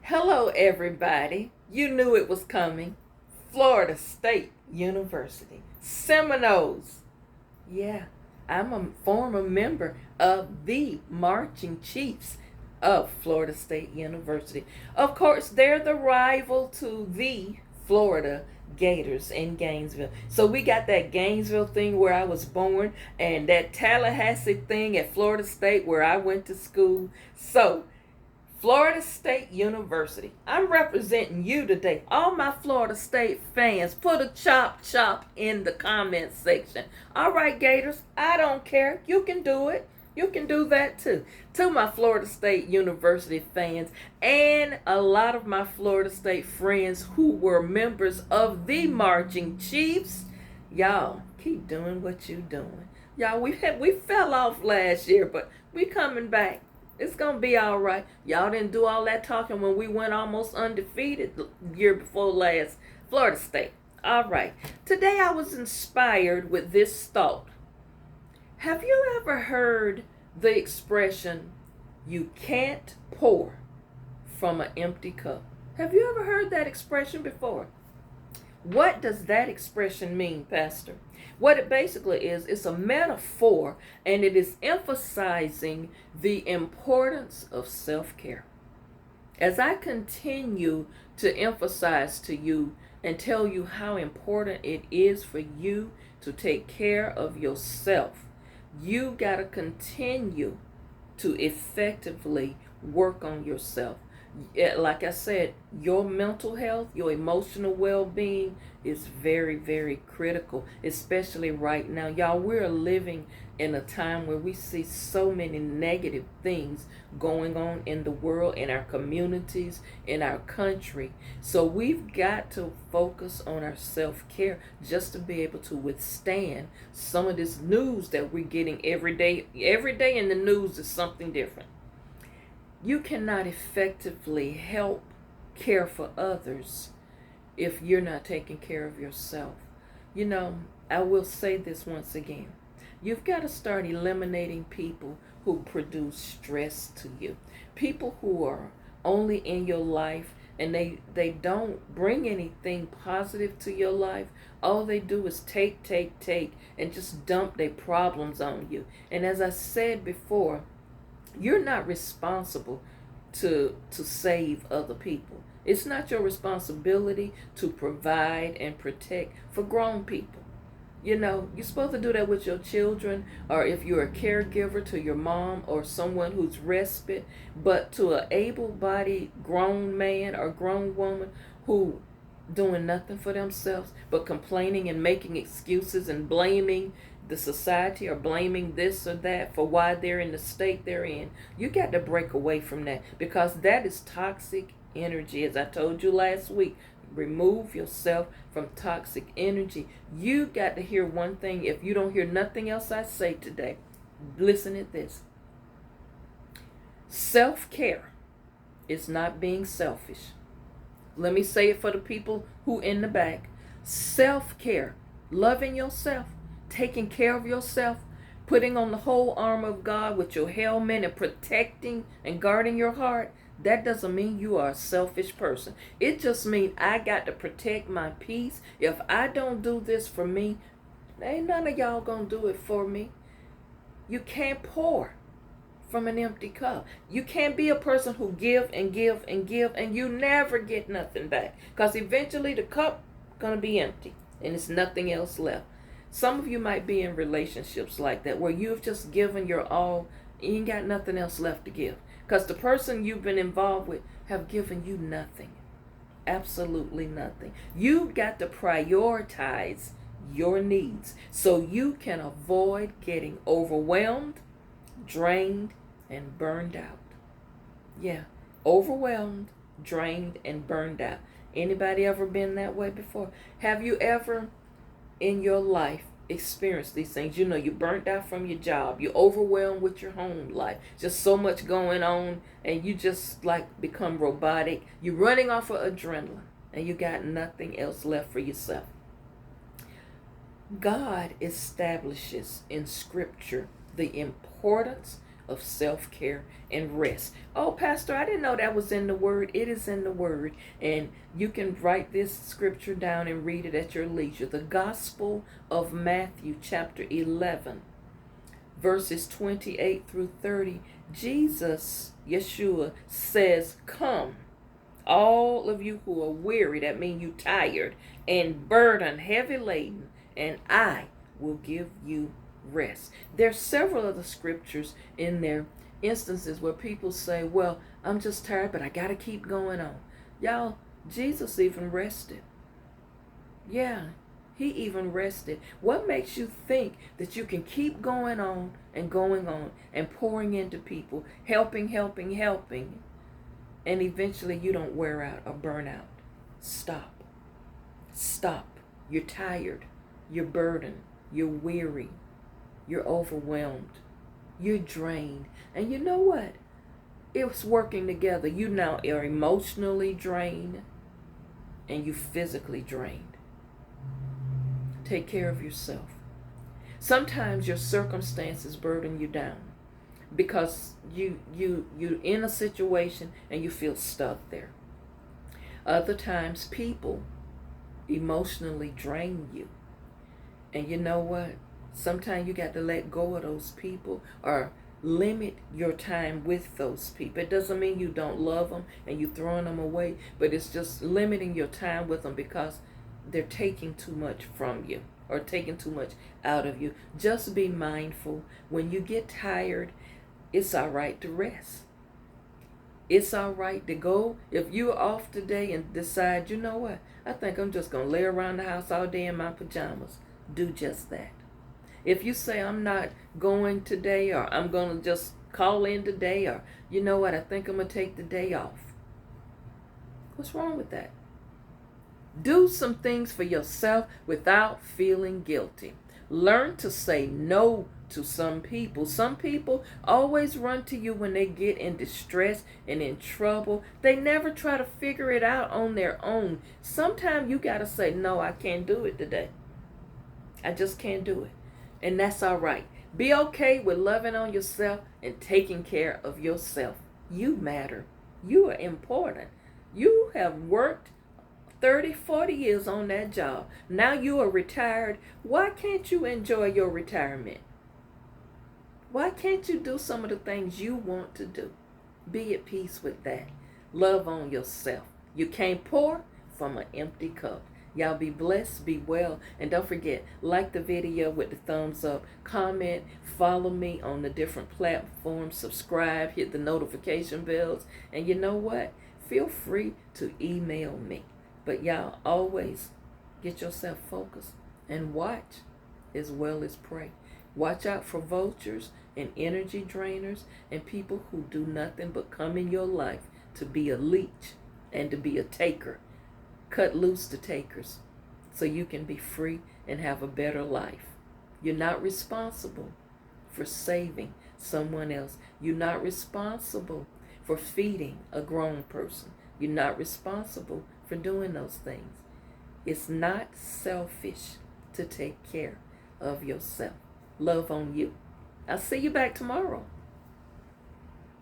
Hello, everybody. You knew it was coming. Florida State University. Seminoles. Yeah, I'm a former member of the Marching Chiefs of Florida State University. Of course, they're the rival to the Florida Gators in Gainesville. So we got that Gainesville thing where I was born and that Tallahassee thing at Florida State where I went to school. So Florida State University. I'm representing you today. All my Florida State fans, put a chop in the comment section. All right, Gators, I don't care. You can do it. You can do that too. To my Florida State University fans and a lot of my Florida State friends who were members of the Marching Chiefs, y'all keep doing what you doing. Y'all, we fell off last year, but we coming back. It's gonna be all right. Y'all didn't do all that talking when we went almost undefeated the year before last. Florida State. All right. Today I was inspired with this thought. Have you ever heard the expression, you can't pour from an empty cup? Have you ever heard that expression before? What does that expression mean, Pastor? What it basically is, it's a metaphor and it is emphasizing the importance of self-care. As I continue to emphasize to you and tell you how important it is for you to take care of yourself, you got to continue to effectively work on yourself. Like I said, your mental health, your emotional well-being is very, very critical, especially right now. Y'all, we're living in a time where we see so many negative things going on in the world, in our communities, in our country. So we've got to focus on our self-care just to be able to withstand some of this news that we're getting every day. Every day in the news is something different. You cannot effectively help care for others if you're not taking care of yourself. You know, I will say this once again. You've got to start eliminating people who produce stress to you. People who are only in your life and they don't bring anything positive to your life. All they do is take, and just dump their problems on you. And as I said before, you're not responsible to save other people. It's not your responsibility to provide and protect for grown people. You know, you're supposed to do that with your children, or if you're a caregiver to your mom or someone who's respite, but to an able-bodied grown man or grown woman who doing nothing for themselves but complaining and making excuses and blaming the society or blaming this or that for why they're in the state they're in. You got to break away from that because that is toxic energy. As I told you last week, remove yourself from toxic energy. You got to hear one thing. If you don't hear nothing else I say today, listen at this. Self-care is not being selfish. Let me say it for the people who in the back. Self-care, loving yourself, taking care of yourself, putting on the whole armor of God with your helmet and protecting and guarding your heart, that doesn't mean you are a selfish person. It just means I got to protect my peace. If I don't do this for me, ain't none of y'all gonna do it for me. You can't pour from an empty cup. You can't be a person who give and give and give and you never get nothing back, because eventually the cup gonna be empty and it's nothing else left. Some of you might be in relationships like that where you've just given your all and you ain't got nothing else left to give, because the person you've been involved with have given you nothing, absolutely nothing. You've got to prioritize your needs so you can avoid getting overwhelmed, drained, and burned out. Yeah, overwhelmed, drained, and burned out. Anybody ever been that way before? Have you ever in your life experienced these things? You know, you burnt out from your job, you're overwhelmed with your home life, just so much going on, and you just like become robotic. You're running off of adrenaline and you got nothing else left for yourself. God establishes in Scripture the importance of self-care and rest. Oh, Pastor, I didn't know that was in the Word. It is in the Word. And you can write this scripture down and read it at your leisure. The Gospel of Matthew, chapter 11, verses 28 through 30. Jesus, Yeshua, says, "Come, all of you who are weary," that means you tired, "and burdened, heavy laden, and I will give you rest." There's several other scriptures in there, instances where people say, "Well, I'm just tired, but I got to keep going on." Y'all, Jesus even rested. Yeah, he even rested. What makes you think that you can keep going on and pouring into people, helping, and eventually you don't wear out or burn out? Stop. Stop. You're tired. You're burdened. You're weary. You're overwhelmed. You're drained. And you know what? It's working together. You now are emotionally drained and you physically drained. Take care of yourself. Sometimes your circumstances burden you down because you're in a situation and you feel stuck there. Other times people emotionally drain you. And you know what? Sometimes you got to let go of those people or limit your time with those people. It doesn't mean you don't love them and you throwing them away, but it's just limiting your time with them because they're taking too much from you or taking too much out of you. Just be mindful. When you get tired, it's all right to rest. It's all right to go. If you're off today and decide, you know what, I think I'm just going to lay around the house all day in my pajamas, do just that. If you say, I'm not going today, or I'm going to just call in today, or you know what, I think I'm going to take the day off. What's wrong with that? Do some things for yourself without feeling guilty. Learn to say no to some people. Some people always run to you when they get in distress and in trouble. They never try to figure it out on their own. Sometimes you got to say, no, I can't do it today. I just can't do it. And that's all right. Be okay with loving on yourself and taking care of yourself. You matter. You are important. You have worked 30, 40 years on that job. Now you are retired. Why can't you enjoy your retirement? Why can't you do some of the things you want to do? Be at peace with that. Love on yourself. You can't pour from an empty cup. Y'all be blessed, be well, and don't forget, like the video with the thumbs up, comment, follow me on the different platforms, subscribe, hit the notification bells, and you know what? Feel free to email me. But y'all always get yourself focused and watch as well as pray. Watch out for vultures and energy drainers and people who do nothing but come in your life to be a leech and to be a taker. Cut loose the takers so you can be free and have a better life. You're not responsible for saving someone else. You're not responsible for feeding a grown person. You're not responsible for doing those things. It's not selfish to take care of yourself. Love on you. I'll see you back tomorrow.